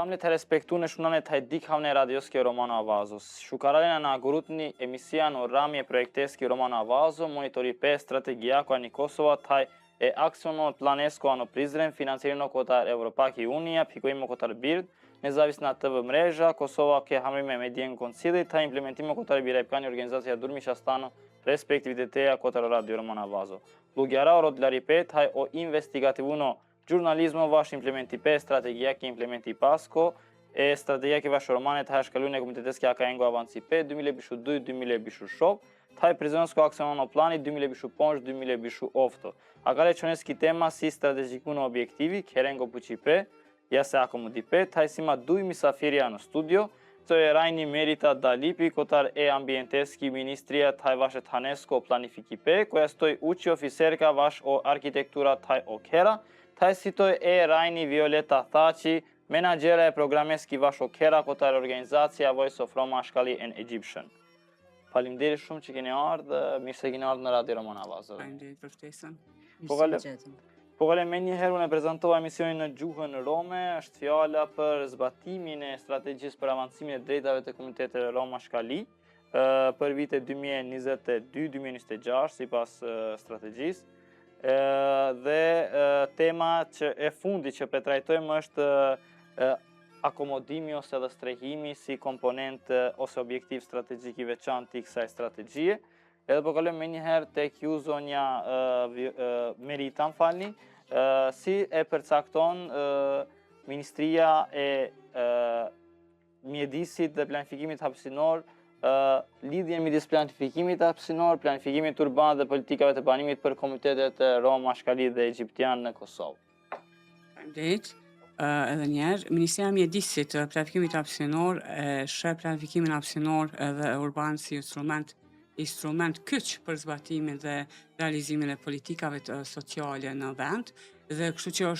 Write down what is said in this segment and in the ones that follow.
Selamli telespectune shunane tajdik havne radioski Romano Avazo. Shukaralena na gurutni emisian o ramje projekteski Romano Avazo, monitori pe strategija koja ni Kosova taj e akcionot planesko ano Prizren, financirano kotar Evropaki Unija, pikojimo kotar Bird, nezavisna TV mreža, Kosova ke hamrime medijen koncili, taj implementimo kotar Birajpkani organizacija Durmi Shastano, respektiviteteja kotar Radio Romano Avazo. Lugjara o rodlari taj o investigativuno Gjurnalizmo vash implementi pe strategia ke implementi pasko e strategia ke vash romane taj shkalun e komiteteski akaengo avanci pe 2022-2026 taj prizonsko aksionono plani 2025-2026 ofto. Agare çoneski tema si strategikuno objektivi kerengo puçi pe ja se akomudi pe taj sima duj misafiria në studio to je rajni Merita Dalipi kotar e ambienteski ministria taj vash tanesko planifiki pe koja stoj uči oficerka vash o arkitektura taj okera. Taj sitoj e Rajni Violeta Thaçi, menagera e programeski vash okera kotar organizacija Voice of Roma Shkali and Egyptian. Faleminderit shumë që keni ardhë, mirë se keni ardhë në Radio Romano Avazo. Faleminderit për ftesën. Po kalem me një herë unë e prezantova emisionin në gjuhën rome, është fjala për zbatimin e strategjisë për avancimin e drejtave të komunitetit Roma Shkali për vitet 2022-2026 sipas strategjisë. Dhe tema që e fundi që pe trajtojmë është akomodimi ose dhe strehimi si komponent ose objektiv strategjik i veçantë i kësaj strategjie. Edhe po kalojmë me një herë tek ju zonja Merita, më falni, si e përcakton Ministria e Mjedisit dhe Planifikimit Hapësinor lidhjen midis planifikimit hapësinor, planifikimit urban dhe politikave të banimit për komunitetet Roma, Shkali dhe Egjiptian në Kosovë. Faleminderit. Edhe njerë, Ministria e Mjedisit, Planifikimit Hapësinor, sheh planifikimin hapësinor edhe urban si instrument kyç për zbatimin dhe realizimin e politikave sociale në vend, dhe kështu që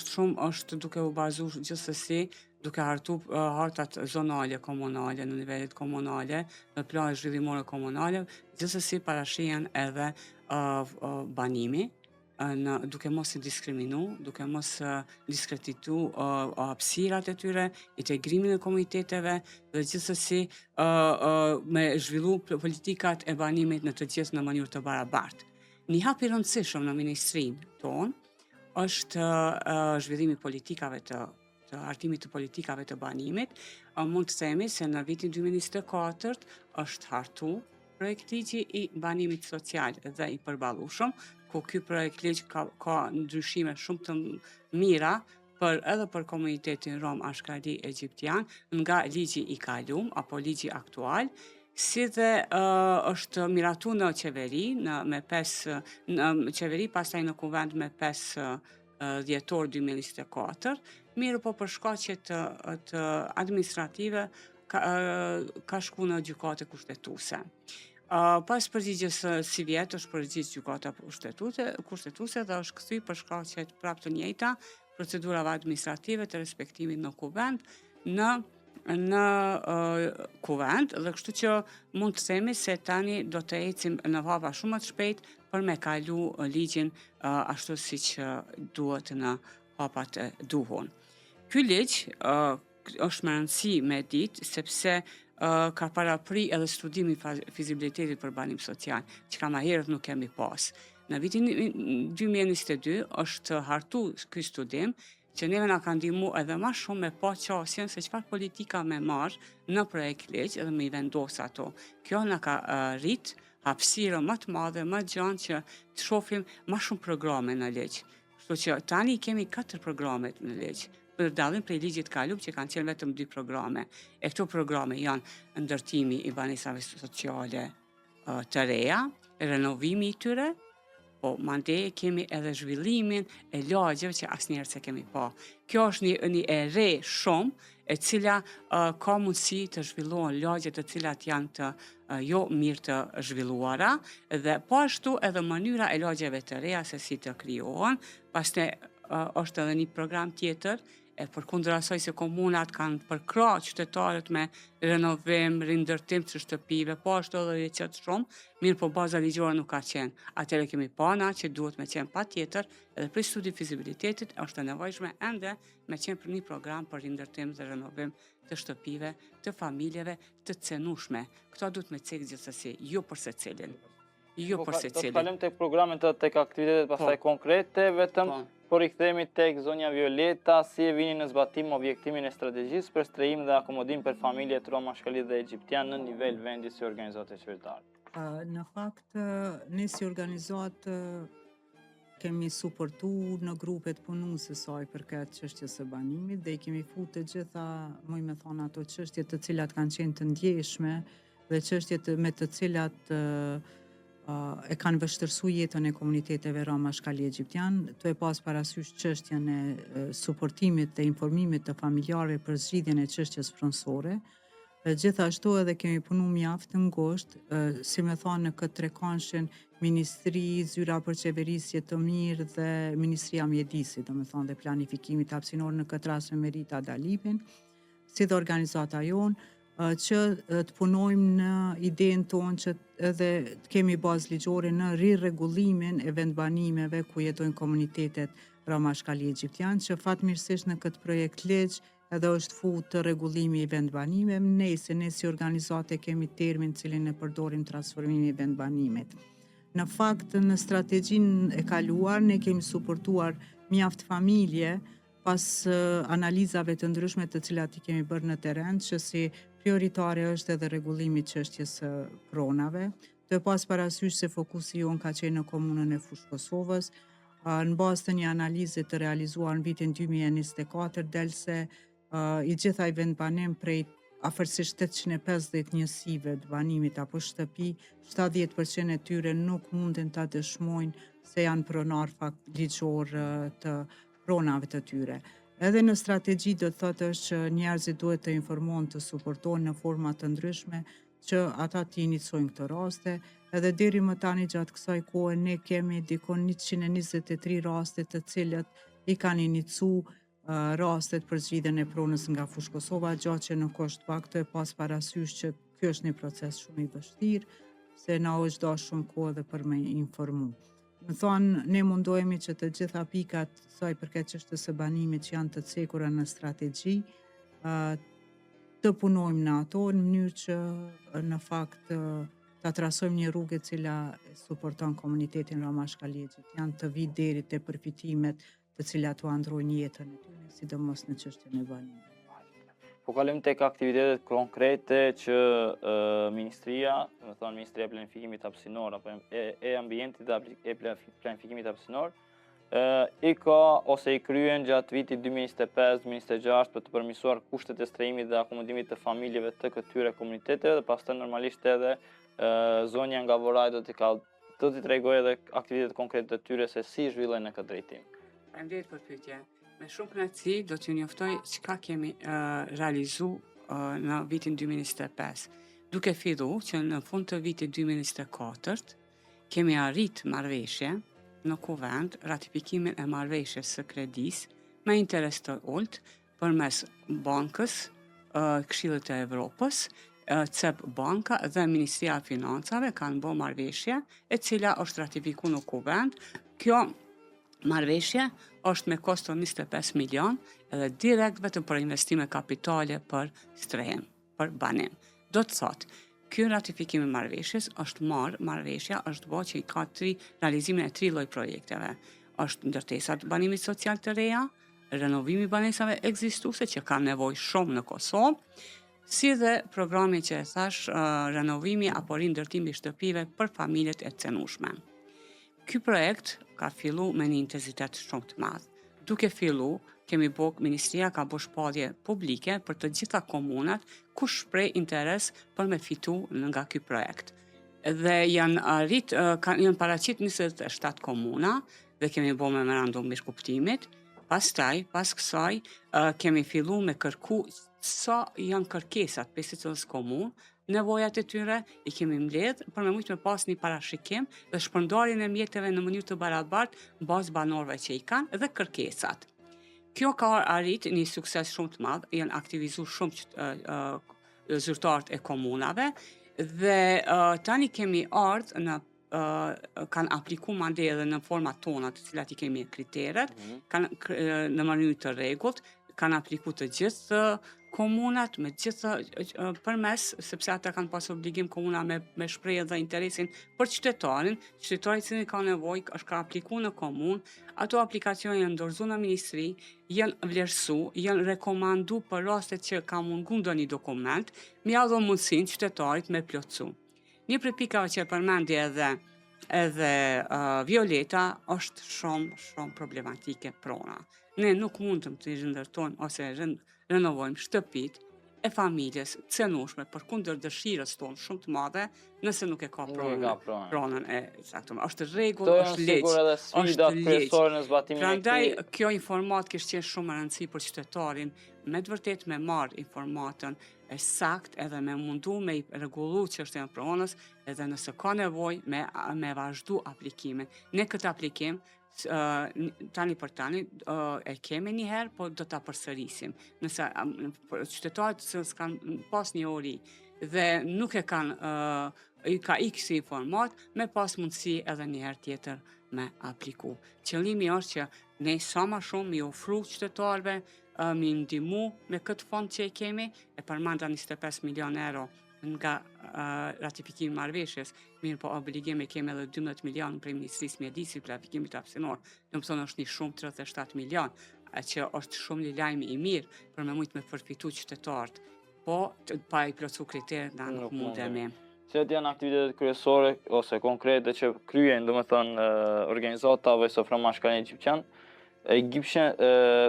është duke u bazuar gjithsesi duke hartu hartat zonale, komunale, në nivelet komunale, në planet zhvillimore komunale, gjithsesi parashihen edhe banimi, duke mos i diskriminu, duke mos diskreditu hapësirat e tyre, integrimin e komuniteteve dhe gjithsesi me zhvillu politikat e banimit në të gjithë në mënyrë të barabartë. Një hap i rëndësishëm në ministrinë tonë është zhvillimi politikave të hartimit të politikave të banimit. Mund të themi se në vitin 2024 është hartu projekt ligji i banimit social dhe i përballueshëm, ku ky projekt ligj ka ndryshime shumë të mira edhe për komunitetin Rom Ashkali Egjiptian nga ligji i kalum apo ligji aktual, si dhe është miratu në qeveri, në qeveri, pastaj në kuvend me 5 dhjetor 2024, mirë po për shkaqet të administrative ka shku në gjykate kushtetuese. Pas përgjigjes si vjetë është përgjigj gjykata kushtetuese dhe është kthy për shkaqet prapë të njëjta procedurave administrative të respektimit në kuvend në kuvend, dhe kështu që mund të themi se tani do të ecim në hapa shumë më të shpejt për me kalu ligjin ashtu siç duhet në hapat e duhur. Ky ligj është me rëndësi me ditë sepse ka parapri edhe studimin fizibilitetit për banim social, që ka më herët nuk kemi pas. Në vitin 2022 është hartu ky studim, që neve na ka ndihmu edhe më shumë me pa qasjen se çfarë politika me marr në projekt ligj edhe me i vendos ato. Kjo na ka rrit hapësirë më të madhe, më gjanë që të shohim më shumë programe në ligj. Kështu që tani kemi 4 programe në ligj, për dallim prej ligjit kalum që kanë qenë vetëm 2 programe. E këto programe janë ndërtimi i banesave sociale të reja, renovimi i tyre, po mandej kemi edhe zhvillimin e lagjeve që asnjëherë se kemi pa. Kjo është një e re shumë, e cila ka mundësi të zhvillohen lagje të cilat janë të jo mirë të zhvilluara, dhe po ashtu edhe mënyra e lagjeve të reja se si të krijohen. Pastaj është edhe një program tjetër E përkundër asaj se komunat kanë përkrah qytetarët me renovim, rindërtim të shtëpive, po ashtu edhe qëtë shumë, mirë po baza ligjore nuk ka qenë. Atëherë kemi pana që duhet me qenë patjetër, edhe për studi fizibilitetit është e nevojshme ende me qenë për një program për rindërtim dhe renovim të shtëpive, të familjeve, të cenushme. Këto duhet me cekë gjithsesi, jo për secilin. Jo për Do të secilin. kalojmë tek programet tek aktivitetet pastaj konkrete, vetëm por i kthehemi tek zonja Violeta, si e vini në zbatim objektimin e strategjisë për strehim dhe akomodim për familjet roma, shkalit dhe egjiptian në nivel vendi si organizate qeveritare. Në fakt, ne si organizatë kemi suportu në grupet punuese saj për këtë çështjes së banimit dhe i kemi futur të gjitha, më me thonë ato çështje të cilat kanë qenë të ndjeshme dhe çështjet me të cilat e kanë vështërsu jetën e komuniteteve roma shkali egjiptian, të e pas parasysh çështjen e suportimit dhe informimit të familjarëve për zgjidhjen e çështjes pronësore. Gjithashtu edhe kemi punu mjaft të ngosht, si me thonë në këtë trekanshën Ministri, Zyra për Qeverisje të Mirë dhe Ministria Mjedisit, do me thonë dhe planifikimit hapësinor në këtë rast me Merita Dalipin, si dhe organizata jonë, që të punojmë në idenë tonë që edhe të kemi bazë ligjore në rirregullimin e vendbanimeve ku jetojnë komunitetet roma shkali egjiptian, që fatmirësisht në këtë projekt ligj edhe është futur të rregullimi i vendbanimeve, ne si organizate kemi termin cilin e përdorim transformimi i vendbanimit. Në fakt, në strategjinë e kaluar, ne kemi suportuar mjaft familje pas analizave të ndryshme të cilat i kemi bërë në terren, që si prioritare është edhe rregullimi i çështjes së pronave, të pas parasysh se fokusi jonë ka qenë në komunën e Fushë Kosovës, në bazë të një analize të realizuar në vitin 2024, del se i gjithaj vendbanim prej afërsisht 850 njësive të banimit apo shtëpi, 70% e tyre nuk mundin ta dëshmojnë se janë pronar fakt ligjor të pronave të tyre. Edhe në strategji do të thotë është që njerëzit duhet të informohen, të suportohen në forma të ndryshme që ata të inicojnë këto raste, edhe deri më tani gjatë kësaj kohe ne kemi dikon 123 raste të cilët i kanë inicu rastet për zgjidhjen e pronës nga Fushë Kosova, gjatë që nuk është pak, të e pas parasysh që ky është një proces shumë i vështirë, se na është dashur shumë kohë edhe për me informu. Më thonë, ne mundohemi që të gjitha pikat saj përket çështjes së banimit që janë të cekura në strategji, të punojmë në ato në mënyrë që në fakt ta trasojmë një rrugë e cila suporton komunitetin roma shkali egjiptian të vi deri te përfitimet të cilat u ndrojnë jetën e tyre, sidomos në çështjen e banimit. Po kalojmë tek aktivitetet konkrete që Ministria, do të thonë Ministria e Planifikimit Hapësinor apo e Ambientit dhe e Planifikimit Hapësinor, i ka ose i kryen gjatë vitit 2025-2026 për të përmirësuar kushtet e strehimit dhe akomodimit të familjeve të këtyre komuniteteve dhe pastaj normalisht edhe zonja nga Voraj do t'i tregojë edhe aktivitetet konkrete të tyre se si zhvillen në këtë drejtim. Faleminderit për pyetje. Me shumë kënaqësi do t'ju njoftoj çka kemi realizu në vitin 2025. Duke filluar që në fund të vitit 2024 kemi arrit marrëveshje në kuvend ratifikimin e marrëveshjes së kredis me interes të ulët përmes bankës, Këshillit të Evropës, CEB Banka dhe Ministria e Financave kanë bërë marrëveshje e cila është ratifikuar në kuvend. Kjo marrëveshje është me kosto 25 milion edhe direkt vetëm për investime kapitale për strehim, për banim. Do të thotë, ky ratifikim i marrëveshjes marrëveshja është bërë që i ka realizimin e 3 lloj projekteve. Është ndërtesat banimit social të reja, renovimi i banesave ekzistuese që kanë nevojë shumë në Kosovë, si dhe programi që e thash, renovimi apo rindërtimi i shtëpive për familjet e cenushme. Ky projekt ka fillu me një intensitet shumë të madh. Duke fillu, Ministria ka bërë shpallje publike për të gjitha komunat ku shpreh interes për me fitu nga ky projekt. Dhe janë paraqit 27 komuna dhe kemi bërë memorandum mirëkuptimit. Pastaj, pas kësaj, kemi fillu me kërku sa janë kërkesat për secilës komunë, nevojat e tyre i kemi mbledh për me mujt me pas një parashikim dhe shpërndarjen e mjeteve në mënyrë të barabartë bazë banorëve që i kanë dhe kërkesat. Kjo ka arrit një sukses shumë të madh, janë aktivizuar shumë zyrtarët e komunave dhe tani kemi ardhur në kanë apliku mandej edhe në format tona të cilat i kemi kriteret, kanë në mënyrë të rregullt, kanë apliku të gjithë komunat me gjithë përmes, sepse ata kanë pas obligim komuna me shprehje dhe interesin për qytetarin i cili ka nevojë, është ka apliku në komunë, ato aplikacione janë dorëzuar në ministri, janë vlerësu, janë rekomandu për rastet që ka mungu ndonjë dokument, mi ia dhënë mundësinë qytetarit me plotësu. Një prej pikave që përmendi edhe Violeta është shumë problematike prona. Ne nuk mundëm të rindërtojmë ose renovojmë shtëpit e familjes cenushme përkundër dëshirës tonë shumë të madhe, nëse nuk e ka pronën e saktë. Është rregull, është ligj. Sigur edhe sfida kryesore në zbatimin e Prandaj kjo informat kishte qenë shumë e rëndësishme për qytetarin, me të vërtetë me marr informatën e saktë edhe me mundu me i rregullu çështjen e pronës, edhe nëse ka nevojë me vazhdu aplikimin. Ne këtë aplikim tani për tani e kemi një herë, po do ta përsërisim. Nëse qytetarët që s'kanë pas një ori dhe nuk e kanë ka ikë informat, me pas mundësi edhe një herë tjetër me apliku. Qëllimi është që ne sa më shumë mi ofru qytetarëve, mi ndihmu me këtë fond që e kemi, e përmenda 25 milion euro nga ratifikimi i marrëveshjes, mirë po obligime kemi edhe 12 milion prej Ministrisë Mjedisit për aplikimin hapësinor. Domethënë është një shumë 37 milion, që është shumë një lajm i mirë për me mujt me përfitu qytetarët, po pa i plotsu kriteret na nuk mundemi. Cilat janë aktivitetet kryesore ose konkrete që kryen, domethënë organizatave Sofra Mashkallin Egjiptian,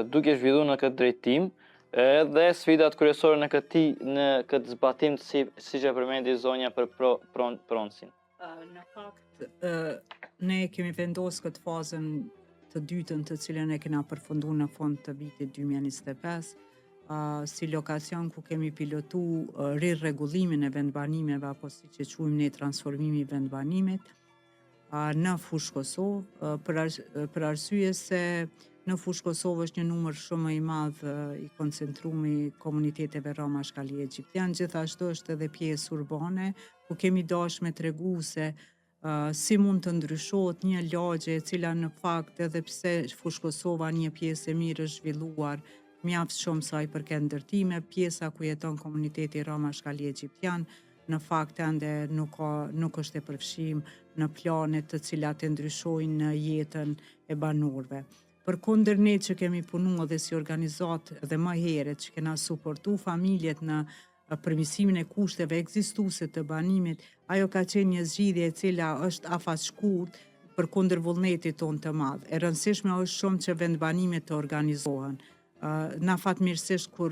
duke zhvilluar në këtë drejtim, dhe sfidat kryesore në këtë zbatim siç e përmendi zonja për pronësin. Në fakt, ne kemi vendosur këtë fazën të dytën të cilën e kena përfunduar në fund të vitit 2025, si lokacion ku kemi pilotu rirregullimin e vendbanimeve apo siç e quajmë ne transformimi i vendbanimit në Fushë Kosovë, për arsye se në Fushë Kosovë është një numër shumë i madh i koncentruar i komuniteteve Roma Shkali Egjiptian, gjithashtu është edhe pjesë urbane, ku kemi dashur me tregu se si mund të ndryshohet një lagje e cila në fakt edhe pse Fushë Kosova një pjesë e mirë është zhvilluar mjaft shumë sa i përket ndërtime, pjesa ku jeton komuniteti Roma Shkali Egjiptian në fakt ende nuk është e përfshim në planet të cilat e ndryshojnë jetën e banorëve. Përkundër ne që kemi punu edhe si organizat dhe më herët që kena suportu familjet në përmirësimin e kushteve ekzistuese të banimit, ajo ka qenë një zgjidhje e cila është afat shkurt përkundër vullnetit tonë të madh. E rëndësishme është shumë që vendbanimet të organizohen. Na fatmirësisht kur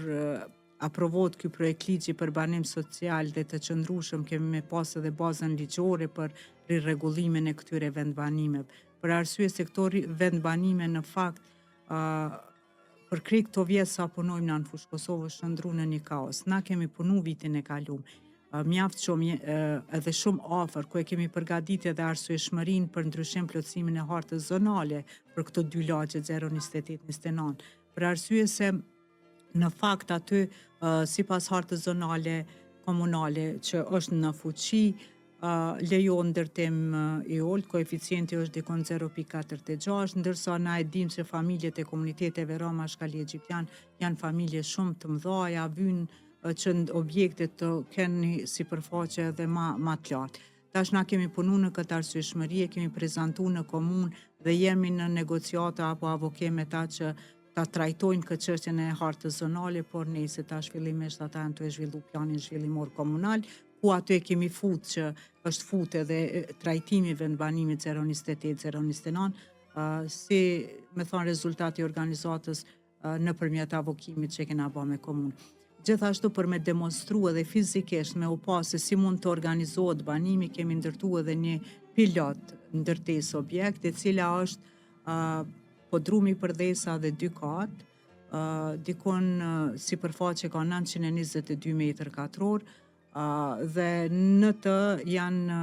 aprovohet ky projekt ligji për banim social dhe të qëndrueshëm, kemi me pas edhe bazën ligjore për rirregullimin e këtyre vendbanimeve. Për arsye se këto vendbanime në fakt për krejt këto vjet sa punojmë në Fushë Kosovë shndru në një kaos. Na kemi punu vitin e kaluar. Mjaft shumë edhe shumë afër ku e kemi përgatitur edhe arsyeshmërinë për ndryshim plotësimin e hartës zonale për këto dy lagje 028-29. Për arsye se në fakt aty sipas hartës zonale komunale që është në fuqi lejon ndërtim i ulët, koeficienti është dikon 0.46, ndërsa na e dim se familjet e komuniteteve Roma Shkali Egjiptian janë familje shumë të mëdha, vynë që objektet të kenë sipërfaqe edhe ma të lartë. Tash na kemi punu në këtë arsyeshmëri, kemi prezantu në komunë dhe jemi në negociata apo avoke me ta që ta trajtojnë këtë çështjen e hartës zonale, por nëse tash fillimisht ata janë të zhvillu planin zhvillimor komunal, ku aty e kemi që është fut edhe trajtimi vendbanimit 028-029, si me thonë rezultati organizatës nëpërmjet avokimit që kena bërë me komunë. Gjithashtu për me demonstru edhe fizikisht me u pa se si mund të organizohet banimi, kemi ndërtu edhe një pilot ndërtesë objekt, e cila është podrumi përdhesa dhe 2 katë, dikon sipërfaqe ka 922 metër katror, dhe në të janë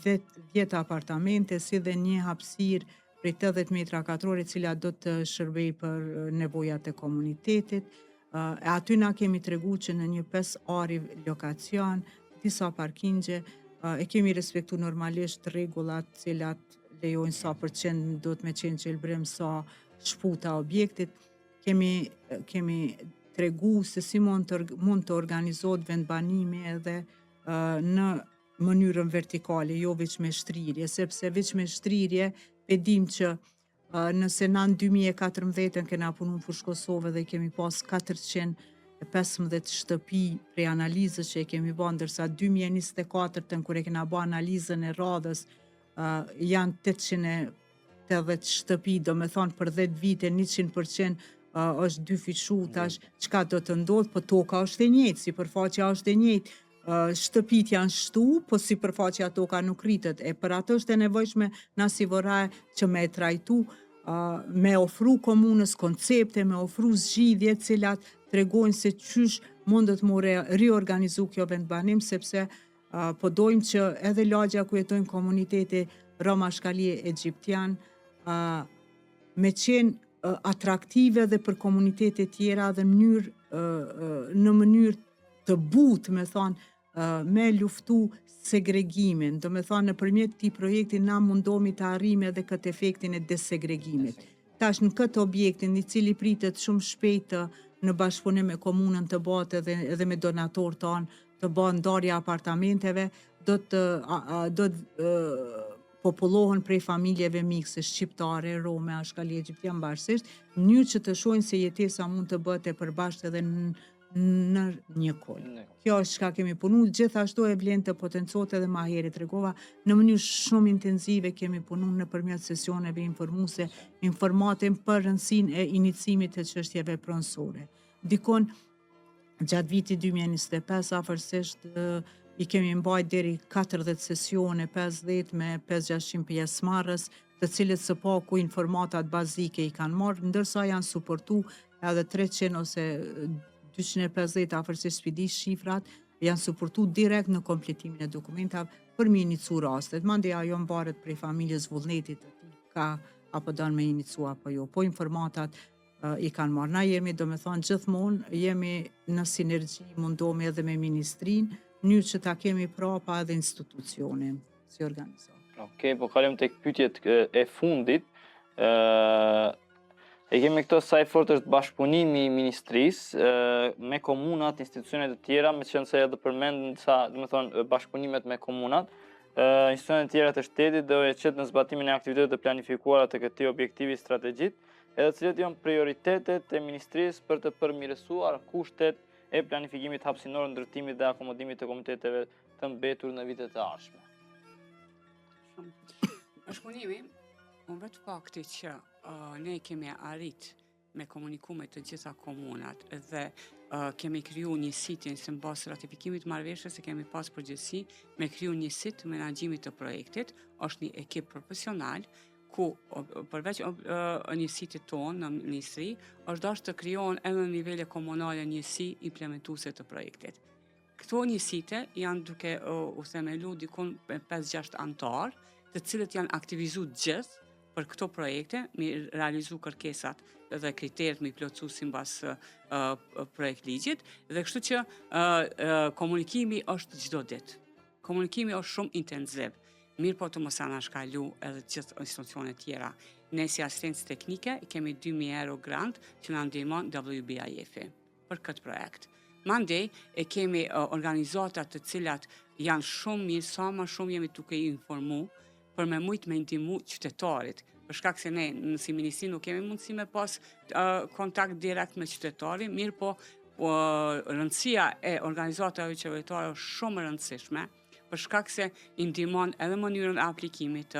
10 apartamente si dhe një hapësirë prej 80 metra katror, e cila do të shërbej për nevojat e komunitetit. E aty na kemi tregu që në një 5 ari lokacion, disa parkingje, e kemi respektu normalisht rregullat cilat lejojnë sa përqend do të me qenë qelbrim sa shputa objektit. Kemi tregu se si mund të organizohet vendbanimi edhe në mënyrën vertikale, jo veç me shtrirje, sepse veç me shtrirje e dim që nëse na në 2014 kena punu në Fushë Kosovë dhe kemi pas 415 shtëpi prej analizës që e kemi ba, ndërsa 2024 kur e kena ba analizën e radhës janë 880 shtëpi, do me thonë për 10 vite 100% është dy fishu tash, çka do të ndodh, po toka është e njëjtë, sipërfaqja është e njëjtë. Shtëpit janë shtu, po sipërfaqja toka nuk rritet. E për atë është e nevojshme na si vorraj që me e trajtu, me ofru komunës koncepte, me ofru zgjidhje cilat tregojnë se qysh mundet mu riorganizu kjo vendbanim, sepse po dojmë që edhe lagja ku jetojnë komuniteti Roma Shkalie Egjiptian me qenë atraktive dhe për komunitete tjera dhe në mënyrë të butë, me thonë, me luftu segregimin. Do me thonë, në përmjet këtij projekti na mundomi të arrijmë edhe këtë efektin e desegregimit. Tash në këtë objektin, i cili pritet shumë shpejt në bashkëpunim me komunën të bëhet edhe me donator tanë të bëhet ndarja apartamenteve, do të popullohen prej familjeve mikse shqiptare, rome, Shkalie Egjiptian bashkësisht, në mënyrë që të shohin se jetesa mund të bëhet e përbashkët edhe në një kol. Kjo është çka kemi punu, gjithashtu e vlen të potencohet edhe ma herë tregova, në mënyrë shumë intensive kemi punu nëpërmjet sesioneve informuese, informatim për rëndësinë e iniciimit të çështjeve pronësore. Dikon gjatë vitit 2025 afërsisht i kemi mbajt deri 40 sesione, 50 me 500-600 pjesëmarrës, të cilët së paku informatat bazike i kanë marrë, ndërsa janë suportu edhe 300 ose 250 afërsisht spidis shifrat, janë suportu direkt në kompletimin e dokumentave për me inicu rastet. Mandej ajo mbaret prej familjes vullnetit të tij, ka apo don me inicu apo jo, po informatat i kanë marrë. Na jemi, do me thonë, gjithmonë jemi në sinergji, mundohemi edhe me ministrinë, mënyrë që ta kemi prapa edhe institucionin si organizator. Okej, po kalojmë tek pyetjet e fundit. E kemi këto sa i fort është bashkëpunimi i ministrisë me komunat, institucionet të tjera, me qenë se edhe përmend sa, do të thonë, bashkëpunimet me komunat, institucionet të tjera të shtetit dhe qetë në zbatimin e aktivitetet të planifikuara të këtij objektivi strategjik, edhe cilët janë prioritetet e ministrisë për të përmirësuar kushtet e planifikimit hapësinor, ndërtimit dhe akomodimit të komiteteve të mbetur në vitet e ardhshme. Bashkëpunimi, unë vetë fakti që ne kemi arrit me komuniku me të gjitha komunat dhe kemi kriju një sitin se mbas ratifikimit marrëveshjes se kemi pas përgjegjësi me kriju një sit menaxhimit të projektit, është një ekip profesional ku përveç njësitit tonë në ministri, është dashur të krijohen edhe në nivele komunale njësi implementuese të projektit. Këto njësite janë duke u themelu dikun 5-6 antar, të cilët janë aktivizu gjithë për këto projekte, mi realizu kërkesat dhe kriteret mi plotësu simbas projekt ligjit, dhe kështu që komunikimi është çdo ditë. Komunikimi është shumë intensiv. Mirë po të mos anashkalu edhe gjithë institucionet tjera. Ne si asistencë teknike kemi 2.000 euro grant që na ndihmon WBIF-i për këtë projekt. Mandej e kemi organizata të cilat janë shumë mirë, sa më shumë jemi duke i informu për me mujt me ndihmu qytetarit. Për shkak se ne si ministri nuk kemi mundësi me pas kontakt direkt me qytetari, mirë po rëndësia e organizatave qeveritare është shumë e rëndësishme, për shkak se i ndihmon edhe mënyrën e aplikimit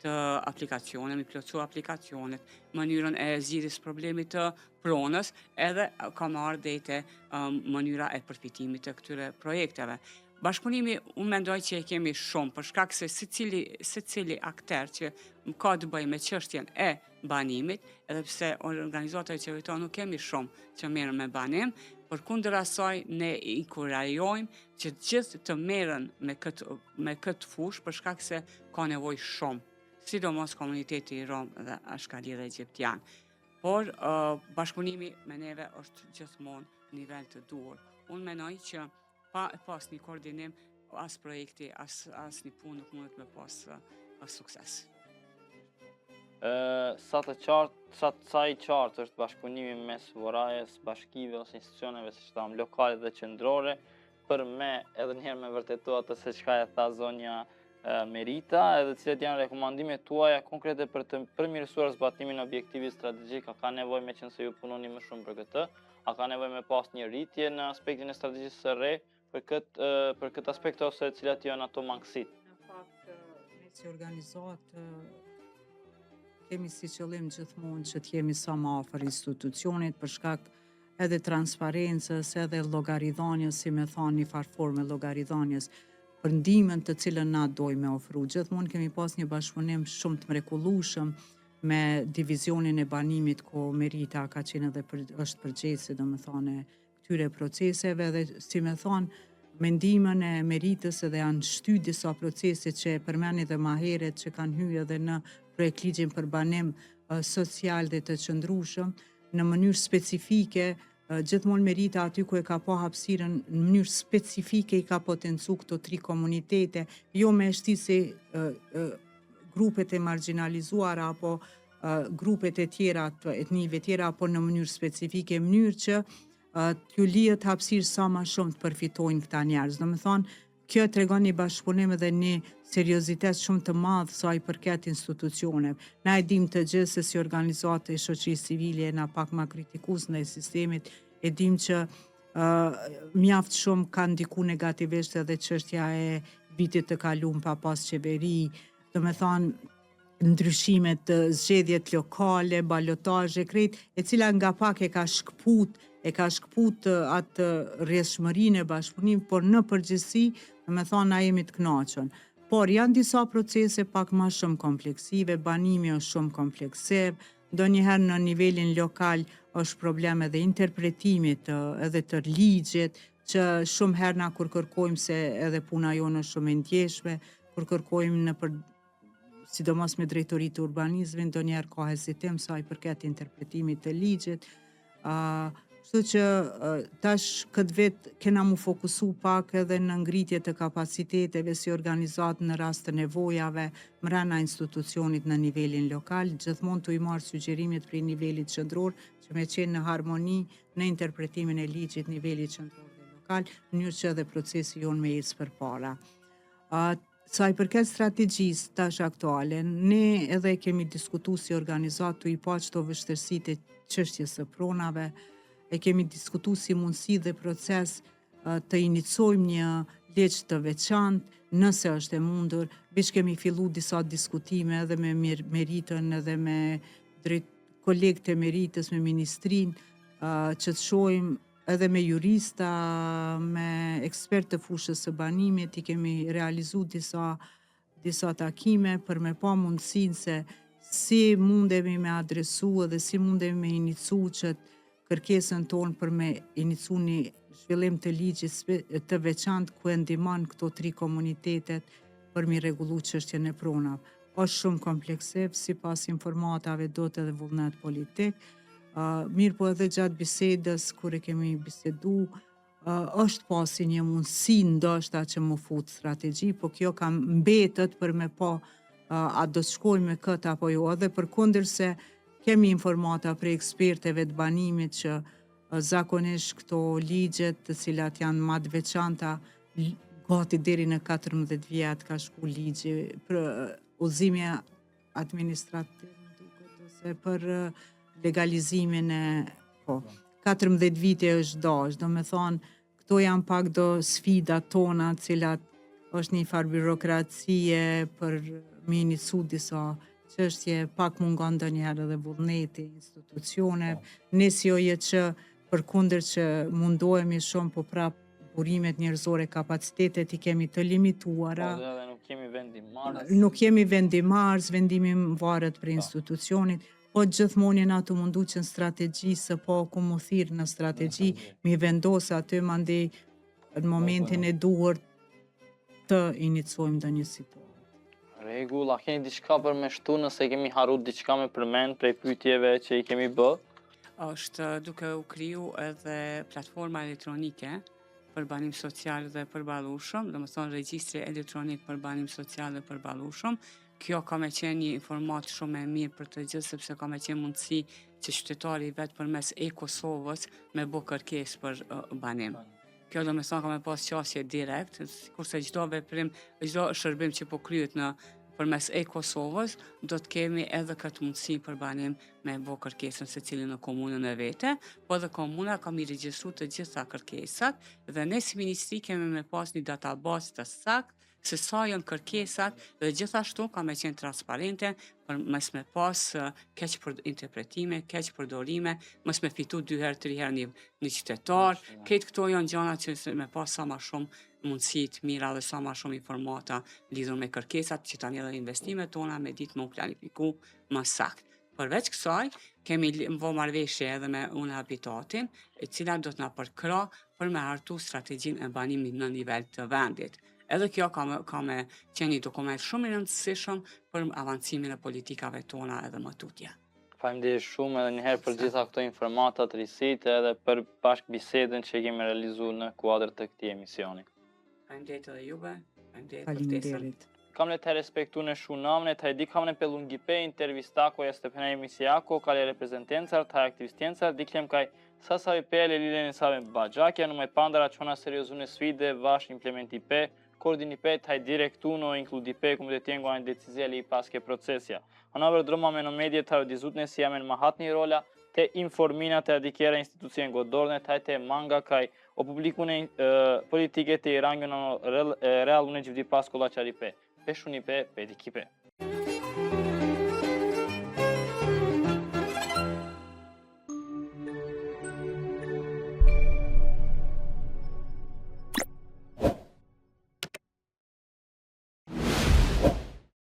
të aplikacione, mi plotësu aplikacionet, mënyrën e zgjidhjes problemit të pronës, edhe ka marrë dete mënyra e përfitimit të këtyre projekteve. Bashkëpunimi, unë mendoj që e kemi shumë, për shkak se secili akter që ka të bëjë me çështjen e banimit, edhe pse organizatave qeveritare nuk kemi shumë që merren me banim, përkundër asaj ne inkurajojmë që gjithë të merren me këtë fushë për shkak se ka nevojë shumë. sidomos komuniteti rom dhe ashkali dhe egjiptian. Por bashkëpunimi me neve është gjithmonë nivel të duhur. Unë menoj që pas një koordinim, as projekti, as një punë nuk mundet me pas sukses. Sa i qartë është bashkëpunimi mes Vorajës, bashkive ose institucioneve si që thamë lokale dhe qendrore, për me edhe njëherë me vërtetu atë se çka e tha zonja Merita, edhe cilat janë rekomandimet tuaja konkrete për të përmirësuar zbatimin e objektivit strategjik, a ka nevojë me qenë se ju punoni më shumë për këtë, a ka nevojë me pas një rritje në aspektin e strategjisë së re për këtë aspekt ose cilat janë ato mangësitë? Në fakt, ne si organizat kemi si qëllim gjithmonë që t'jemi sa më afër institucionit për shkak edhe transparencës, edhe llogaridhanjes, si me thonë një farë forme llogaridhanjes, për ndihmën të cilën na dojmë me ofru. Gjithmonë kemi pas një bashkëpunim shumë të mrekullueshëm me divizionin e banimit ku Merita ka qenë edhe është përgjegjëse domethënë këtyre proceseve dhe si me thonë me ndihmën e Meritës edhe janë shty disa procese që e përmeni dhe ma heret që kanë hyrë edhe në projekt ligjin për banim social dhe të qëndrueshëm në mënyrë specifike. Gjithmonë Merita aty ku e ka pa hapësirën në mënyrë specifike i ka potencu këto 3 komunitete, jo me shtisi grupet e marginalizuara apo grupet e tjera të etnive tjera, apo në mënyrë specifike, mënyrë që t'ju lihet hapësirë sa ma shumë të përfitojnë këta njerëz. Do me thonë, kjo tregon një bashkëpunim edhe një seriozitet shumë të madh sa i përket institucioneve. Na e dim të gjithë se si organizate e shoqërisë civile na pak ma kritikues ndaj sistemit, e dim që mjaft shumë ka ndiku negativisht edhe çështja e vitit të kaluar pa pas qeveri, do me thonë ndryshimet, zgjedhjet lokale, balotazhe, krejt, e cila nga pak e ka shkput atë rrjedhshmërinë e bashkëpunimit, por në përgjithësi, do me thonë na jemi të kënaqur. Por janë disa procese pak ma shumë kompleksive, banimi është shumë kompleksiv, ndonjëherë në nivelin lokal është problem edhe interpretimit edhe të ligjit, që shumë herë na kur kërkojmë se edhe puna jonë është shumë e ndjeshme, kur kërkojmë sidomos me drejtoritë të urbanizmit, ndonjëherë ka hezitim sa i përket interpretimit të ligjit. Kështu që tash këtë vit kena mu fokusu pak edhe në ngritje të kapaciteteve si organizat në rast të nevojave mrena institucionit në nivelin lokal, gjithmonë të i marrë sugjerimit prej nivelit qendror që me qenë në harmoni në interpretimin e ligjit nivelit qendror dhe lokal, në mënyrë që edhe procesi jonë me ecë përpara. Sa i përket strategjisë tash aktuale, ne edhe kemi diskutu si organizat të i pa qëto vështërsitë e çështjes së pronave, e kemi diskutu si mundësi dhe proces të inicojmë një ligj të veçantë, nëse është e mundur. Bish kemi fillu disa diskutime edhe me Meritën edhe me kolegët e Meritës, me ministrinë, që të shohim edhe me jurista, me ekspertë të fushës së banimit, i kemi realizu disa takime për me pa mundësinë se si mundemi me adresu edhe si mundemi me inicu që kërkesën tonë për me inicu një zhvillim të ligjit të veçantë ku e ndihmon këto 3 komunitetet për mi rregullu çështjen e pronave. Është shumë kompleksiv, sipas informatave do të edhe vullnet politik. Mirë po edhe gjatë bisedës, kur e kemi bisedu, është pasi një mundësi ndoshta që mu fut strategji, po kjo ka mbetet për me pa a do të shkojmë me këtë apo jo, edhe përkundër se kemi informata prej eksperteve të banimit që zakonisht këto ligjet të cilat janë ma të veçanta, gati deri në 14 vjet ka shku ligji për udhëzimi administrativ, ose për legalizimin e 14 vite është dash, do me thonë, këto janë pak do sfida tona, cilat është një farë birokracie për me inicu disa çështje, pak mungon ndonjëherë edhe vullneti, institucione, nesjoje që përkundër që mundohemi shumë, po prap burimet njerëzore, kapacitetet i kemi të limituara. Nuk kemi vendimarrës. Nuk kemi vendimarrës, vendimi varet për institucionit, po gjithmonë jena të mundu që në strategji, së po ku mu thirë në strategji, mi vendos aty mandej në momentin e duhur të inicojmë dhe një situatë. Rregull, a keni diçka për me shtu nëse kemi harru diçka me përmend prej pyetjeve që i kemi bë? Është duke u kriju edhe platforma elektronike për banim social dhe përballueshëm, domethënë regjistri elektronik për banim social dhe përballueshëm. Kjo ka me qenë një informat shumë e mirë për të gjithë, sepse ka me qenë mundësi që qytetari vetë përmes e-Kosovës me bë kërkesë për banim. Kjo do me thonë ka me pas qasje direkt, kurse çdo veprim, çdo shërbim që po kryhet përmes e-Kosovës, do të kemi edhe këtë mundësi për banim me bë kërkesën secili në komunën e vete, po edhe komuna ka mi regjistru të gjitha kërkesat dhe ne si ministri kemi me pas një databazë të saktë se sa janë kërkesat dhe gjithashtu ka me qenë transparente për mes me pas keq për interpretime, keq përdorime, mes me fitu 2 herë, 3 herë një qytetar. Këtë këto janë gjëra që me pas sa ma shumë mundësi të mira dhe sa ma shumë informata lidhur me kërkesat që tani edhe investimet tona me ditë më u planifiku më saktë. Përveç kësaj, kemi vë marrëveshje edhe me Unë Habitatin, e cila do të na përkra për me hartu strategjinë e banimit në nivel të vendit. Edhe kjo ka me qenë një dokument shumë i rëndësishëm për avancimin e politikave tona edhe më tutje. Faleminderit shumë edhe një herë për gjitha këto informata të rrisit edhe për bashkëbisedën që kemi realizuar në kuadër të këtij emisioni. Faleminderit edhe juve, faleminderit për ftesën. Faleminderit. Kam le të respektu në shunamne, të di kam në pelungipe, intervistako e Stephenaj Misjako, ka le reprezentencar, të aktivistjencar, diklem kaj sasavi pe le lilen e save bagjakja, në me pandara qona seriozune sfide, vash implementi pe, koordini pe, taj direktu në inkludi pe, kumë dhe tjengu anë decizjeli i paske procesja. Ona vërdroma me në medje të dizutne si jamen mahat një rola, te informina të adikjera institucjen godorne, taj te manga kaj o publikune politike të i rangën në realune gjithi paskolla qari pe. Peshuni pe, pe dikipe.